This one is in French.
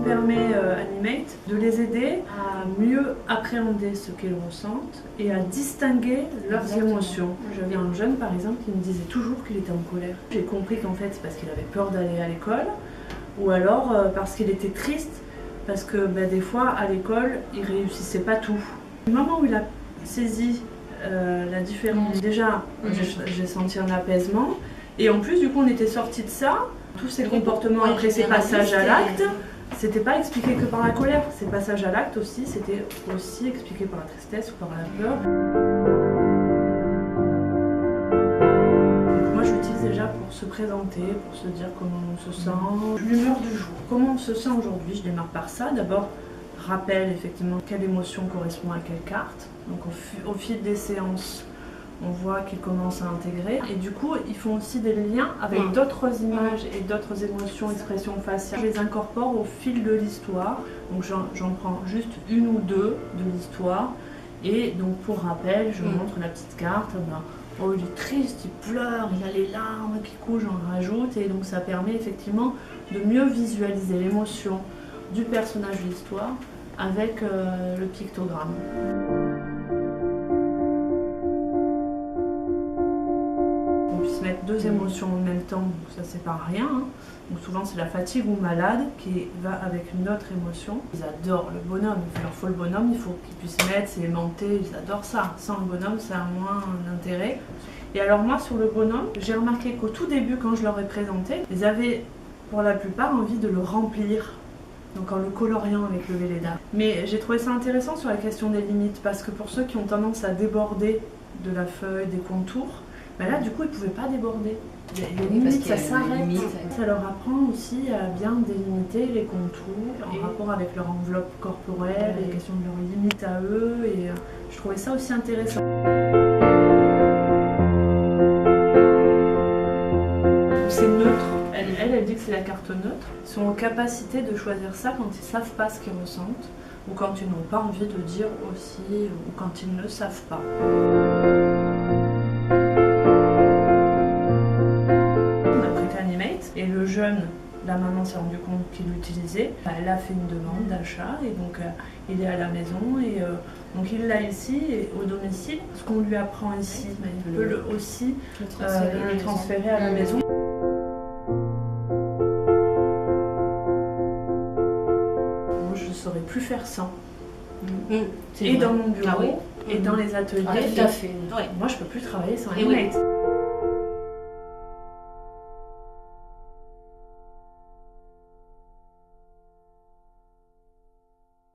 permet Animate de les aider à mieux appréhender ce qu'ils ressentent et à distinguer leurs émotions. J'avais un jeune par exemple qui me disait toujours qu'il était en colère. J'ai compris qu'en fait c'est parce qu'il avait peur d'aller à l'école ou alors parce qu'il était triste parce que des fois à l'école il réussissait pas tout. Du moment où il a saisi la différence, déjà j'ai senti un apaisement et en plus du coup on était sorti de ça, tous ces comportements après ces passages à l'acte, c'était pas expliqué que par la colère, ces passages à l'acte aussi, c'était aussi expliqué par la tristesse ou par la peur. Donc moi j'utilise déjà pour se présenter, pour se dire comment on se sent, l'humeur du jour, comment on se sent aujourd'hui, je démarre par ça. D'abord, rappelle effectivement quelle émotion correspond à quelle carte. Donc au fil des séances, on voit qu'ils commencent à intégrer. Et du coup, ils font aussi des liens avec d'autres images et d'autres émotions, expressions faciales. Je les incorpore au fil de l'histoire. Donc j'en prends juste une ou deux de l'histoire. Et donc pour rappel, je montre la petite carte. Oh, il est triste, il pleure, il a les larmes qui coulent, j'en rajoute. Et donc ça permet effectivement de mieux visualiser l'émotion du personnage de l'histoire avec le pictogramme. On puisse mettre deux émotions en même temps, donc ça c'est pas rien. Donc souvent c'est la fatigue ou malade qui va avec une autre émotion. Ils adorent le bonhomme, il leur faut le bonhomme, il faut qu'ils puissent mettre, s'aimanter, ils adorent ça. Sans le bonhomme ça a moins d'intérêt. Et alors moi sur le bonhomme, j'ai remarqué qu'au tout début quand je leur ai présenté, ils avaient pour la plupart envie de le remplir. Donc en le coloriant avec le Velleda. Mais j'ai trouvé ça intéressant sur la question des limites, parce que pour ceux qui ont tendance à déborder de la feuille, des contours, là du coup ils ne pouvaient pas déborder. Les limites, ça s'arrête. Ça leur apprend aussi à bien délimiter les contours en rapport avec leur enveloppe corporelle, les questions de leurs limites à eux, et je trouvais ça aussi intéressant. C'est neutre. Elle dit que c'est la carte neutre. Ils sont en capacité de choisir ça quand ils ne savent pas ce qu'ils ressentent ou quand ils n'ont pas envie de dire aussi ou quand ils ne savent pas. On a prêté Animate et le jeune, la maman s'est rendu compte qu'il l'utilisait. Elle a fait une demande d'achat et donc il est à la maison et donc il l'a ici et au domicile. Ce qu'on lui apprend ici, il peut aussi le transférer à la maison. Je ne saurais plus faire sans. Et dans mon bureau, et dans les ateliers. Tout à fait. Moi, je ne peux plus travailler sans Animate.